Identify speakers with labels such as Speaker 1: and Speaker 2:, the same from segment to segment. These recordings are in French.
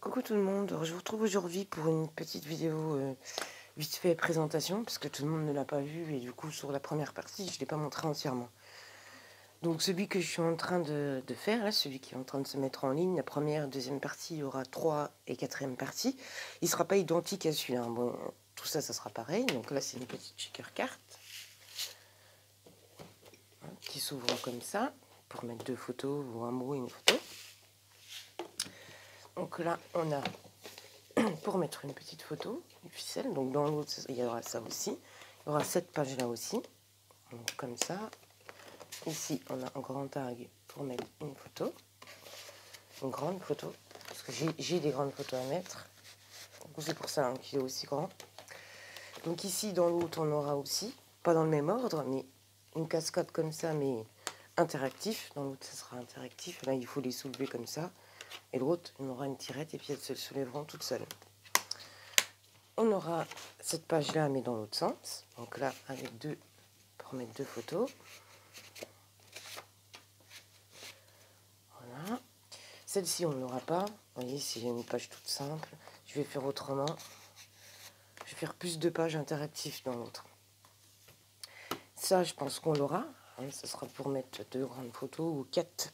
Speaker 1: Coucou tout le monde, je vous retrouve aujourd'hui pour une petite vidéo vite fait présentation parce que tout le monde ne l'a pas vu et du coup sur la première partie je ne l'ai pas montré entièrement. Donc celui que je suis en train de faire, là, celui qui est en train de se mettre en ligne, la première, deuxième partie, il y aura 3 et quatrième partie. Il ne sera pas identique à celui-là, hein. Bon, tout ça, ça sera pareil. Donc là c'est une petite shaker carte qui s'ouvre comme ça pour mettre 2 photos ou un mot et une photo. Donc là on a pour mettre une petite photo, une ficelle. Donc dans l'autre, il y aura ça aussi. Il y aura cette page-là aussi. Donc comme ça. Ici, on a un grand tag pour mettre une photo. Une grande photo. Parce que j'ai des grandes photos à mettre. C'est pour ça qu'il est aussi grand. Donc ici, dans l'autre, on aura aussi, pas dans le même ordre, mais une cascade comme ça, mais interactif. Dans l'autre, ça sera interactif. Là, il faut les soulever comme ça. Et l'autre, on aura une tirette et puis elles se soulèveront toutes seules. On aura cette page-là, mais dans l'autre sens. Donc là, avec deux, pour mettre 2 photos. Voilà. Celle-ci, on ne l'aura pas. Vous voyez, c'est une page toute simple. Je vais faire autrement. Je vais faire plus de pages interactives dans l'autre. Ça, je pense qu'on l'aura. Hein, ça sera pour mettre 2 grandes photos ou 4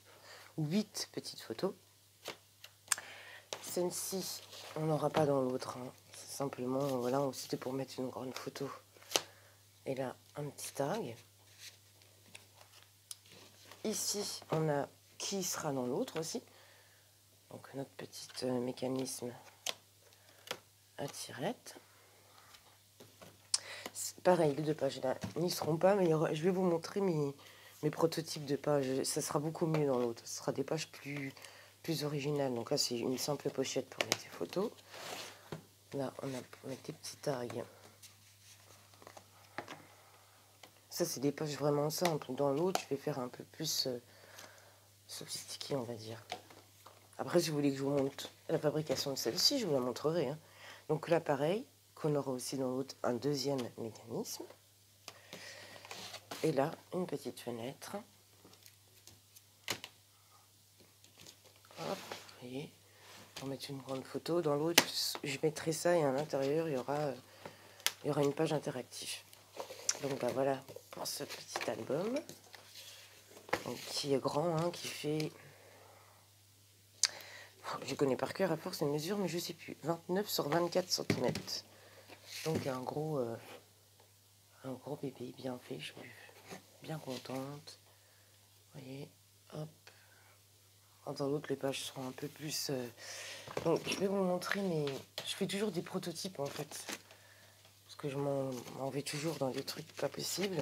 Speaker 1: ou 8 petites photos. Celle-ci, on n'aura pas dans l'autre. Hein. C'est simplement, voilà, c'était pour mettre une grande photo. Et là, un petit tag. Ici, on a qui sera dans l'autre aussi. Donc, notre petit mécanisme à tirette. Pareil, les 2 pages là n'y seront pas, mais je vais vous montrer mes prototypes de pages. Ça sera beaucoup mieux dans l'autre. Ce sera des pages plus originales. Donc là, c'est une simple pochette pour mettre des photos. Là, on a pour mettre des petits tags. Ça, c'est des pages vraiment simples. Dans l'autre, je vais faire un peu plus sophistiqué, on va dire. Après, si vous voulez que je vous montre la fabrication de celle-ci, je vous la montrerai. Hein. Donc là, pareil, qu'on aura aussi dans l'autre un deuxième mécanisme. Et là, une petite fenêtre. Hop, vous voyez, pour mettre une grande photo. Dans l'autre, je mettrai ça et à l'intérieur, il y aura une page interactive. Donc bah, voilà pour ce petit album. Donc, qui est grand, hein, qui fait... Je connais par cœur à force de mesure, mais je ne sais plus. 29 sur 24 cm. Donc un gros bébé bien fait. Je suis bien contente. Vous voyez, hop. Dans l'autre, les pages seront un peu plus... Donc, je vais vous montrer, mais je fais toujours des prototypes, en fait. Parce que je m'en vais toujours dans des trucs pas possibles.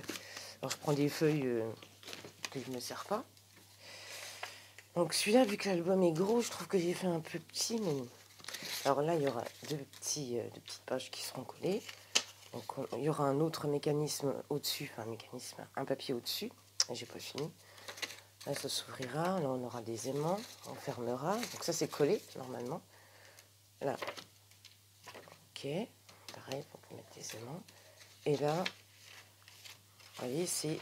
Speaker 1: Alors, je prends des feuilles que je ne me sers pas. Donc, celui-là, vu que l'album est gros, je trouve que j'ai fait un peu petit. Mais... Alors là, il y aura deux petites pages qui seront collées. Donc, il y aura un autre mécanisme au-dessus. Enfin, un papier au-dessus. J'ai pas fini. Là, ça s'ouvrira. Là, on aura des aimants. On fermera. Donc, ça, c'est collé, normalement. Là. Ok. Pareil, pour mettre des aimants. Et là, vous voyez, c'est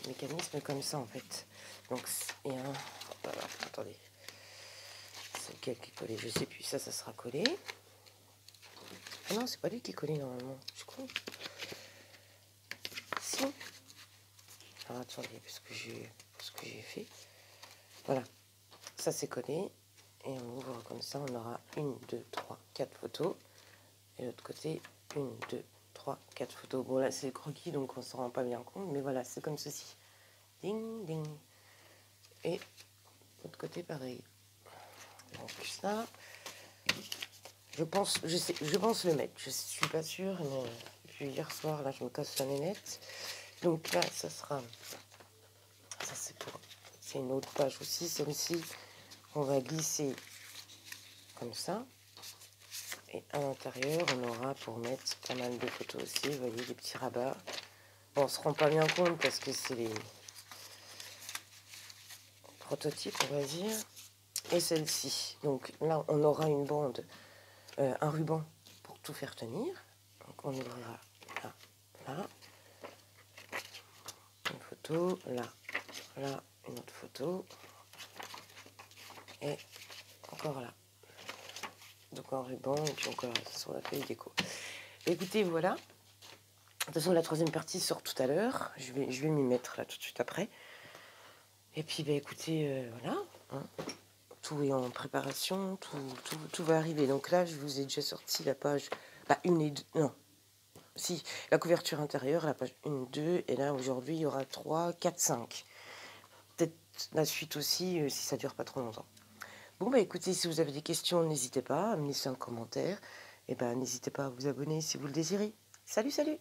Speaker 1: un mécanisme comme ça, en fait. Donc, il y a un... Voilà, attendez. C'est lequel qui est collé? Je sais plus. Ça sera collé. Ah non, c'est pas lui qui est collé, normalement. Je crois. Si. Alors, attendez, parce que j'ai fait. Voilà. Ça, c'est collé. Et on ouvre comme ça. On aura 1, 2, 3, 4 photos. Et l'autre côté, 1, 2, 3, 4 photos. Bon, là, c'est le croquis, donc on s'en rend pas bien compte. Mais voilà, c'est comme ceci. Ding, ding. Et l'autre côté, pareil. Donc ça, je pense le mettre. Je suis pas sûre, mais depuis hier soir, là, je me casse la nénette. Donc là, ça sera... Ça, c'est une autre page aussi, celle-ci. On va glisser comme ça. Et à l'intérieur, on aura pour mettre pas mal de photos aussi. Vous voyez, des petits rabats. Bon, on se rend pas bien compte parce que c'est les prototypes, on va dire. Et celle-ci. Donc là, on aura une bande, un ruban pour tout faire tenir. Donc on ouvrira là, là. Une photo, là, là, une autre photo. Et encore là. donc en ruban, et puis encore sur la feuille déco. Écoutez, voilà. De toute façon, la troisième partie sort tout à l'heure. Je vais m'y mettre là tout de suite après. Et puis, bah, écoutez, voilà. Hein. Tout est en préparation, tout va arriver. Donc là, je vous ai déjà sorti la page, bah, 1 et 2, non, si, la couverture intérieure, la page 1, 2, et là, aujourd'hui, il y aura 3, 4, 5. Peut-être la suite aussi, si ça dure pas trop longtemps. Bon, bah écoutez, si vous avez des questions, n'hésitez pas à me laisser un commentaire. Et ben, n'hésitez pas à vous abonner si vous le désirez. Salut, salut!